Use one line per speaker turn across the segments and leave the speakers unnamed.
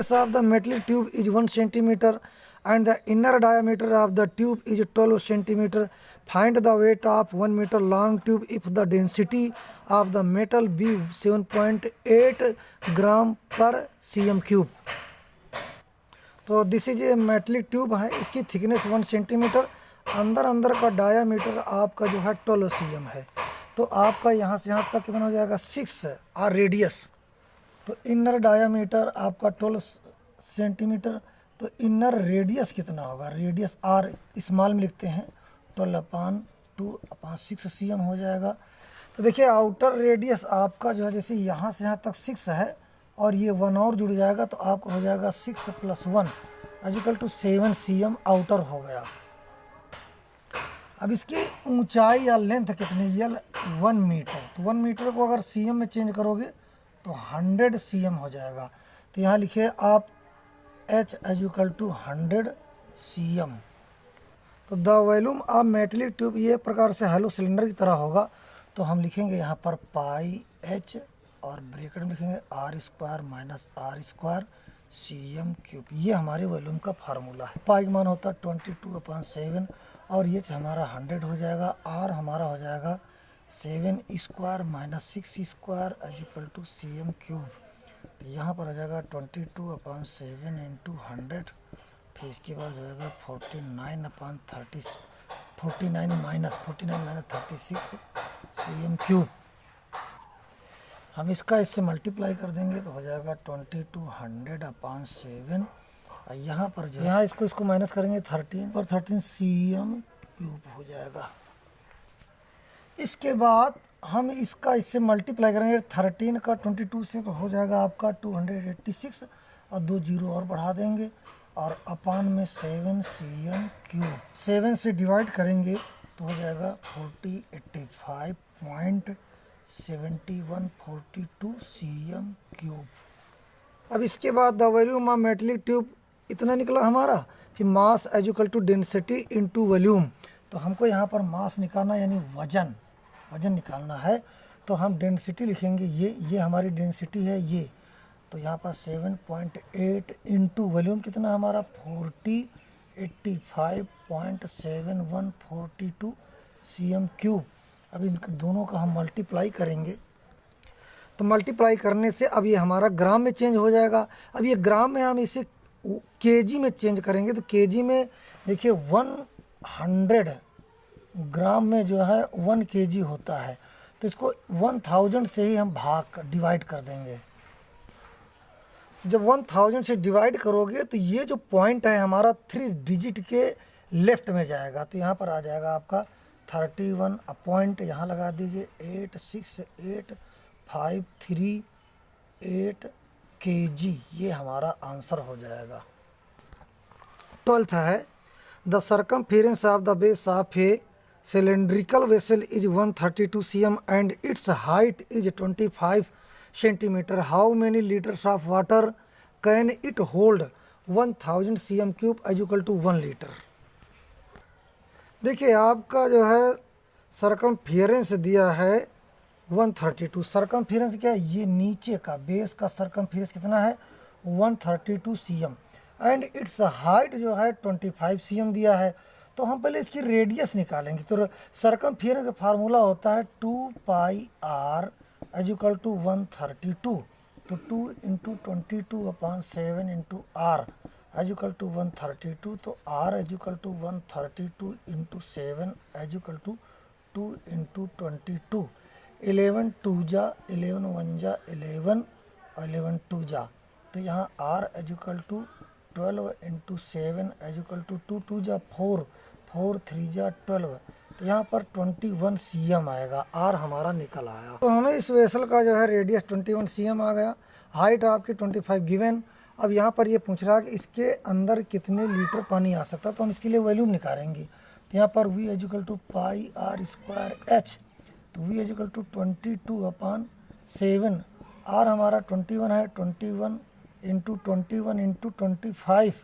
thickness of the metallic tube is 1 centimeter and the inner diameter of the tube is 12 centimeter. Find the weight of 1 meter long tube if the density of the metal be 7.8 gram per cm cube. तो this is a metallic tube है, इसकी thickness 1 centimetre, अंदर का diameter आपका जो है 12 cm है। तो आपका यहाँ से यहाँ तक कितना हो जाएगा 6 और रेडियस, तो इनर डायामीटर आपका 12 सेंटीमीटर, तो इनर रेडियस कितना होगा, रेडियस आर स्मॉल में लिखते हैं 12/2/6 cm हो जाएगा। तो देखिए आउटर रेडियस आपका जो है जैसे यहाँ से यहाँ तक 6 है और ये 1 और जुड़ जाएगा तो आपका हो जाएगा 6 + 1 = 7 cm आउटर हो गया। अब इसकी ऊंचाई या लेंथ कितनी है 1 मीटर, तो 1 मीटर को अगर cm में चेंज करोगे तो 100 cm हो जाएगा। तो यहाँ लिखिए आप h = 100 cm। तो the volume of metallic tube ये प्रकार से हेलो सिलेंडर की तरह होगा। तो हम लिखेंगे यहाँ पर पाई h और ब्रैकेट में लिखेंगे r² - r² cm³। ये हमारे वॉल्यूम का फार्मूला है। पाई का मान होता है 22/7 और ये हमारा 100 हो जाएगा, r हमारा हो जाएगा 7² - 6² = cm³। तो यहाँ पर आ जाएगा 22/7 × 100, फिर इसके बाद हो जाएगा 49 - 36 cm³। हम इसका इससे मल्टीप्लाई कर देंगे तो हो जाएगा 2200/7। यहाँ पर जो यहाँ इसको माइनस करेंगे 13 और 13 cm³ हो जाएगा। इसके बाद हम इसका इससे मल्टीप्लाई करेंगे 13 का 22 से तो हो जाएगा आपका 286 और 2 0 और बढ़ा देंगे और अपान में 7 cm³। 7 से डिवाइड करेंगे तो हो जाएगा 4085.7142 cm³। अब इसके बाद the volume of metallic tube इतना निकला हमारा। फिर मास = डेंसिटी × वॉल्यूम। तो हमको यहाँ पर मास निकालना यानी वजन निकालना है। तो हम डेंसिटी लिखेंगे, ये हमारी डेंसिटी है ये। तो यहाँ पर 7.8 × वॉल्यूम कितना हमारा 4085.7142 cm³। अब इन दोनों का हम मल्टीप्लाई करेंगे तो मल्टीप्लाई करने से अब ये हमारा ग्राम में चेंज हो जाएगा। अब ये ग्राम में हम इसे केजी में चेंज करेंगे तो केजी में देखिए 100 ग्राम में जो है 1 kg होता है। तो इसको 1000 से ही हम डिवाइड कर देंगे। जब 1000 से डिवाइड करोगे तो ये जो पॉइंट है हमारा 3 डिजिट के लेफ्ट में जाएगा। तो यहाँ पर आ जाएगा आपका 31 पॉइंट यहाँ लगा दीजिए 86853 kg, ये हमारा आंसर हो जाएगा। 12th है the circumference of the base of A cylindrical vessel is 132 cm and its height is 25 centimeter. How many liters of water can it hold 1000 cm³ = 1 litre. देखिए आपका जो है सरकमफेरेंस दिया है 132। सरकमफेरेंस क्या है, ये नीचे का बेस का सरकमफेरेंस कितना है 132 cm एंड इट्स हाइट जो है 25 cm दिया है। तो हम पहले इसकी रेडियस निकालेंगे। तो सरकमफेरेंस का फार्मूला होता है 2πr = 132। तो 2 × 22/7 × r = 132। तो r = 132 × 7 = 2 × 22। 11 2 जा 11 1 जा 11 11 2 जा। तो यहाँ r = 12 × 7 = 2 2 जा 4 4 3 जा 12। तो यहाँ पर 21 cm आएगा। आर हमारा निकल आया। तो हमें इस वेसल का जो है रेडियस 21 cm आ गया, हाइट आपकी 25 गिवन। अब यहाँ पर ये पूछ रहा है कि इसके अंदर कितने लीटर पानी आ सकता है, तो हम इसके लिए वॉल्यूम निकालेंगे। तो यहाँ पर v = πr²h। तो v = 22/7। r हमारा 21 है, 21 × 21 × 25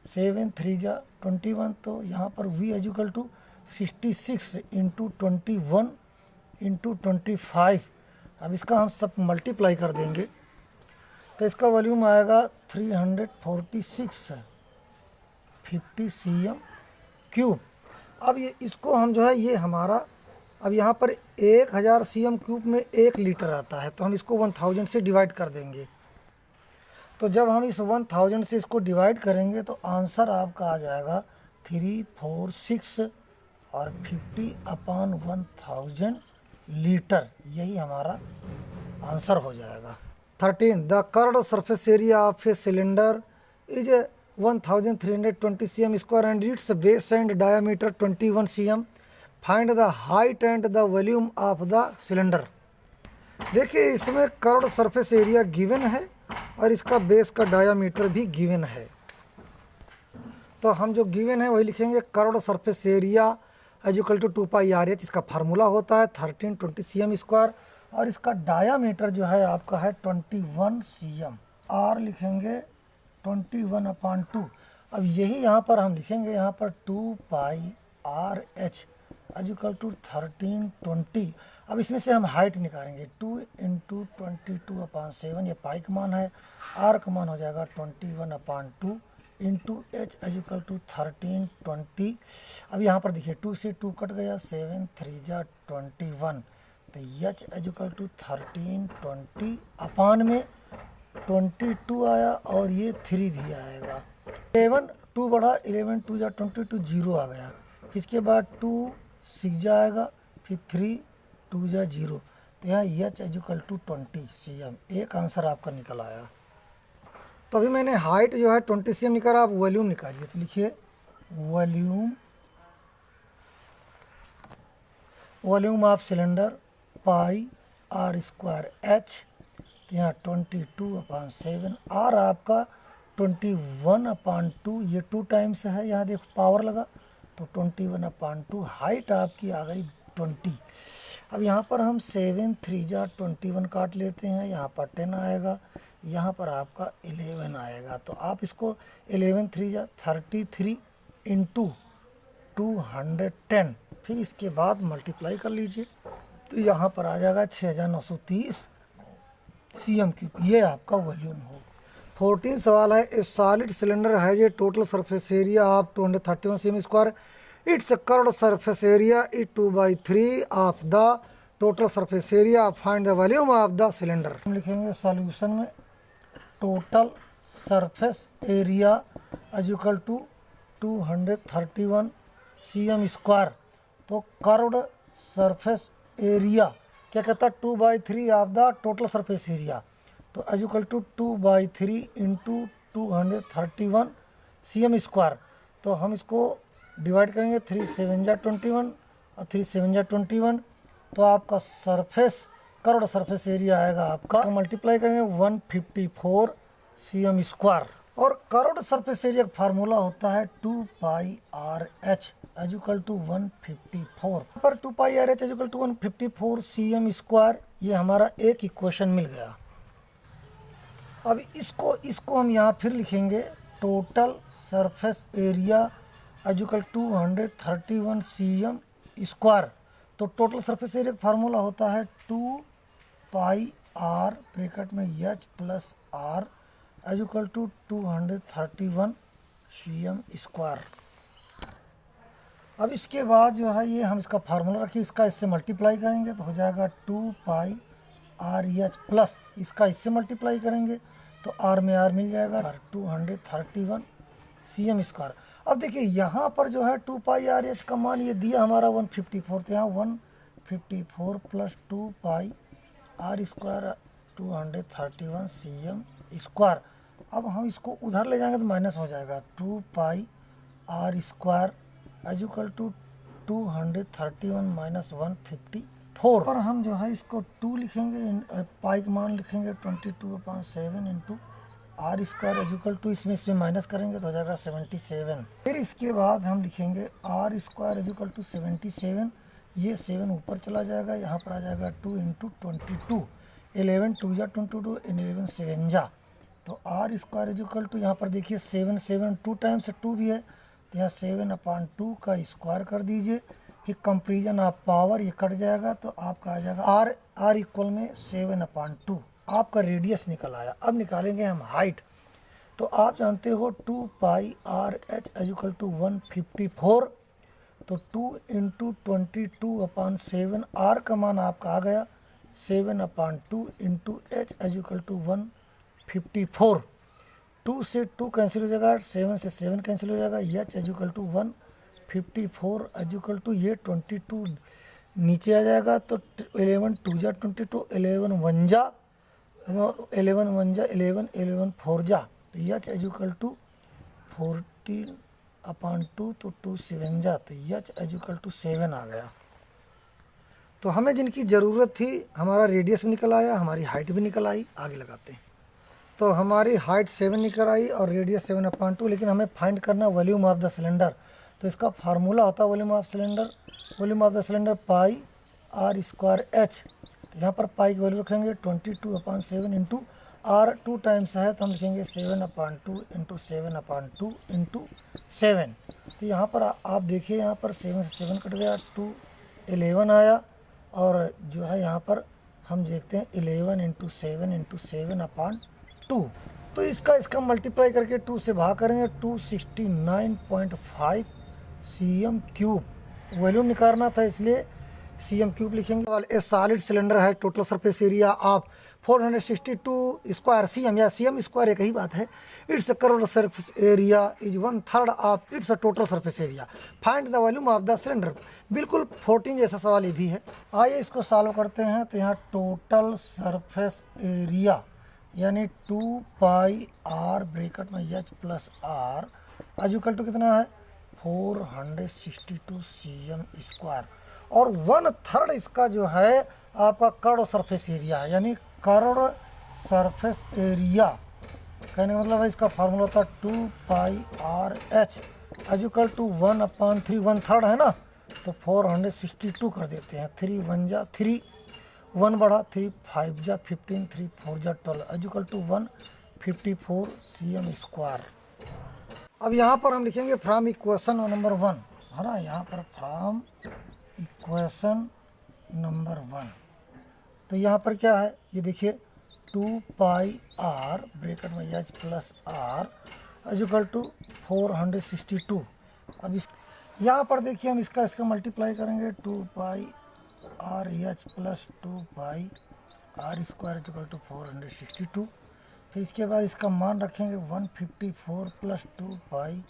7 3 जा 21। तो यहाँ पर v = 66 × 21 × 25। अब इसका हम सब मल्टीप्लाई कर देंगे तो इसका वॉल्यूम आएगा 346 cm क्यूब। अब ये इसको हम जो है ये हमारा, अब यहाँ पर 1000 cm क्यूब में 1 लीटर आता है, तो हम इसको 1000 से डिवाइड कर देंगे। तो जब हम इस 1000 से इसको डिवाइड करेंगे तो आंसर आपका आ जाएगा 346 और 50/1000 लीटर, यही हमारा आंसर हो जाएगा। 13 the curved surface area of a cylinder is 1320 cm square and it's base and diameter 21 cm। Find the height and the volume of the cylinder. देखिए इसमें कर्व्ड सरफेस एरिया गिवन है और इसका base का diameter भी given है। तो हम जो गिवन है वही लिखेंगे, curved surface area is equal to 2πRH, इसका फार्मूला होता है 1320 cm स्क्वायर, और इसका डायामीटर जो है आपका है 21 cm। आर लिखेंगे 21/2। अब यही यहाँ पर हम लिखेंगे, यहाँ पर 2πRH इज इक्वल टू 1320। अब इसमें से हम हाइट निकालेंगे, 2 × 22/7, ये पाई का मान है, आर का मान हो जाएगा 21/2 into h is equal to 1320। अब यहाँ पर देखिए 2 से 2 कट गया, 7 3 21, तो एच इज इक्वल टू 1320 अपान में 22 आया और ये 3 भी आएगा। 11 2 बढ़ा, 11 2 22, 0 आ गया। फिर इसके बाद 2 6 जाएगा, फिर 3 2 0, तो यहाँ h is equal to 20 cm, एक आंसर आपका निकल आया। तो अभी मैंने हाइट जो है 20 cm निकाला, आप वॉल्यूम निकालिए। तो लिखिए volume of cylinder πr² h, तो यहाँ 22/7, आर आपका 21/2, ये 2 टाइम्स है, यहाँ देखो पावर लगा तो 21/2। हाइट आपकी आ गई 20। अब यहाँ पर हम 7 3 21 काट लेते हैं, यहाँ पर 10 आएगा, यहाँ पर आपका 11 आएगा। तो आप इसको 11 3 33 इंटू 210, फिर इसके बाद मल्टीप्लाई कर लीजिए, तो यहाँ पर आ जाएगा 6930 cm क्यूब, ये आपका वॉल्यूम हो। 14 सवाल है, a solid cylinder has a total surface area of 231 cm square, its curved surface area is 2/3 of the total surface area, find the volume of the cylinder. हम लिखेंगे सॉल्यूशन में total surface area is equal to 231 cm square. तो curved surface area क्या कहता है, 2/3 of the total surface area, तो is equal to 2/3 into 231 cm square. तो हम इसको डिवाइड करेंगे, 3 7 21 और 3 7 21, तो आपका सरफेस कर्व्ड सरफेस एरिया आएगा आपका, मल्टीप्लाई करेंगे 154 cm स्क्वायर। और कर्व्ड सरफेस एरिया का फार्मूला होता है 2πRH इज इक्वल टू 154, पर 2πRH is equal to 154 cm square, ये हमारा एक इक्वेशन मिल गया। अब इसको हम यहाँ फिर लिखेंगे, total surface area is equal 231 cm square. तो टोटल सरफेस एरिया का फार्मूला होता है 2πR ब्रैकेट में H plus R is equal to 231 cm square. अब इसके बाद जो है ये हम इसका फार्मूला रखिए, इसका इससे मल्टीप्लाई करेंगे तो हो जाएगा 2πRH प्लस इसका इससे मल्टीप्लाई करेंगे तो R में R मिल जाएगा 231 cm स्क्वायर। अब देखिए यहाँ पर जो है 2πRH का मान ये दिया हमारा 154, तो यहाँ 154 plus 2πR square 231 cm square. अब हम इसको उधर ले जाएंगे तो माइनस हो जाएगा, 2πR square is equal to 231 minus 154, पर हम जो है इसको 2 लिखेंगे, पाई का मान लिखेंगे 22/7 into R square is equal to, इसमें माइनस करेंगे तो हो जाएगा 77। फिर इसके बाद हम लिखेंगे R square is equal to 77, ये 7 ऊपर चला जाएगा, यहाँ पर आ जाएगा 2 इंटू 22, 11 2 22, 11 7 जा, तो R square is equal to, यहाँ पर देखिए 7 7 2 टाइम्स 2 भी है, तो यहाँ 7/2 का स्क्वायर कर दीजिए, फिर कंपेरिजन ऑफ पावर ये कट जाएगा, तो आपका आ जाएगा आर इक्वल में 7/2, आपका रेडियस निकल आया। अब निकालेंगे हम हाइट। तो आप जानते हो 2 pi r h equal to 154, तो 2 इंटू 22/7 आर का मान आपका आ गया 7/2 इंटू एच इक्वल टू 154। 2 से 2 कैंसिल हो जाएगा, 7 से 7 कैंसिल हो जाएगा, H equal to 154 equal to ये 22 नीचे आ जाएगा, तो 11 2 जा 22, 11 1 जा 11 11 4 जा, तो एच इक्वल टू 14/2, तो 2 7 जा, तो एच इक्वल टू 7 आ गया। तो हमें जिनकी ज़रूरत थी, हमारा रेडियस भी निकल आया, हमारी हाइट भी निकल आई। आगे लगाते हैं। तो हमारी हाइट 7 निकल आई और रेडियस 7/2, लेकिन हमें फाइंड करना वॉल्यूम ऑफ द सिलेंडर। तो इसका फार्मूला होता है volume of the cylinder pi are square H. तो यहाँ पर पाई की वैल्यू रखेंगे 22/7 इंटू आर 2 टाइम्स है, तो हम लिखेंगे 7/2 इंटू 7/2 इंटू 7। तो यहाँ पर आप देखिए, यहाँ पर 7 से 7 कट गया, 2 11 आया, और जो है यहाँ पर हम देखते हैं 11 इंटू 7 इंटू 7/2। तो इसका मल्टीप्लाई करके 2 से भाग करेंगे, 269.5 cm3। वॉल्यूम निकालना था, इसलिए cm3 लिखेंगे। ए सॉलिड सिलेंडर है, total surface area of 462 square cm, या cm स्क्वायर एक ही बात है। It's curved surface area is 1/3 of its total surface area. Find the volume of the cylinder. बिल्कुल 14 जैसा सवाल ये भी है। आइए इसको सॉल्व करते हैं। तो यहाँ टोटल सरफेस एरिया यानी 2 पाई आर ब्रैकेट में H plus R equal to कितना है 462 cm स्क्वायर, और 1/3 इसका जो है आपका कर्व सरफेस एरिया है, यानी कर्व सरफेस एरिया। कहने का मतलब है इसका फार्मूला होता है 2 pi r h equal to 1/3, 1/3 है ना, तो 462 कर देते हैं। 3 1 जा 3, 1 बढ़ा 3 5 जा 15, 3 4 जा 12 इक्वल टू 154 cm स्क्वायर। अब यहाँ पर हम लिखेंगे फ्रॉम इक्वेशन नंबर 1, है ना, यहाँ पर फ्रॉम इक्वेशन नंबर 1। तो यहाँ पर क्या है, ये देखिए 2 पाई आर ब्रैकेट में H plus R equal to 462। अब इस यहाँ पर देखिए हम इसका मल्टीप्लाई करेंगे, 2 pi r h plus 2 pi are square equal to 462। फिर इसके बाद इसका मान रखेंगे 154 plus 2 pi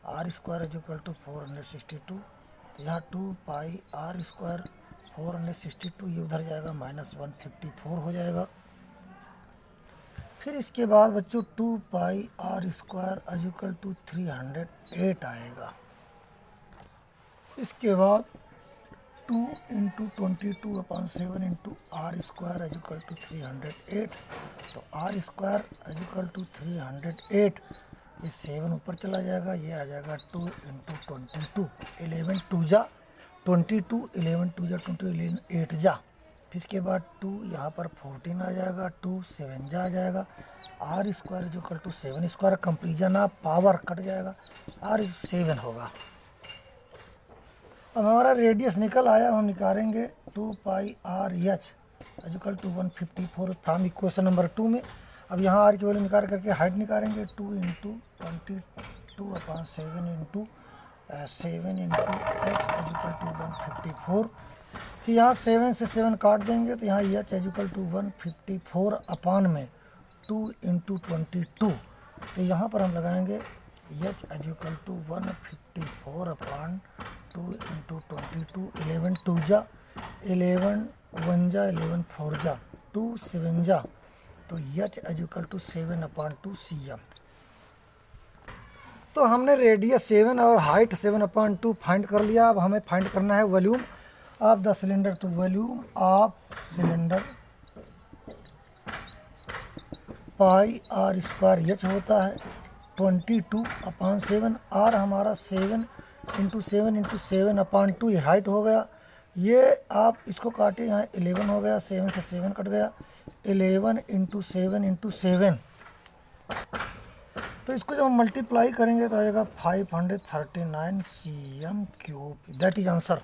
are square equal to 462। तो यहाँ 2 पाई आर स्क्वायर 462, ये उधर जाएगा, माइनस 154 हो जाएगा। फिर इसके बाद बच्चों 2 pi are square equal to 308 आएगा। इसके बाद 2 into 22/7 into R square equal to 308। तो आर स्क्वायर इक्वल टू 308, ये 7 ऊपर चला जाएगा, ये आ जाएगा 2 इंटू 22, 11 2 जा 22, 11 2 जा 22, 11 8 जा। फिर इसके बाद 2 यहाँ पर 14 आ जाएगा, 2 7 जा आ जाएगा, R square equal to 7 square, comparison of power cut जाएगा, आर 7 होगा। अब हमारा रेडियस निकल आया, हम निकालेंगे 2 pi r h equal to 154 from equation number 2 में। अब यहाँ आर की वैल्यू निकाल करके हाइट निकालेंगे, 2 into 22/7 into 7 into H equal to 154। फिर यहाँ 7 से 7 काट देंगे, तो यहाँ एच इक्वल टू 154 अपान में 2 इंटू 22। तो यहाँ पर हम लगाएंगे H equal to 154 upon 2 into 22, 11 2 जा 11 1 जा 11 4 जा 2 7 जा, तो एच इक्वल टू 7/2 cm। तो हमने रेडियस 7 और हाइट 7/2 फाइंड कर लिया। अब हमें फाइंड करना है वॉल्यूम ऑफ द सिलेंडर। तो volume of cylinder pi are square H होता है 22/7, आर हमारा 7 इंटू 7/2, ये हाइट हो गया। ये आप इसको काटे, यहाँ 11 हो गया, 7 से 7 कट गया, 11 इंटू 7 तो इसको जब हम मल्टीप्लाई करेंगे तो आएगा 539 cm3। That is answer.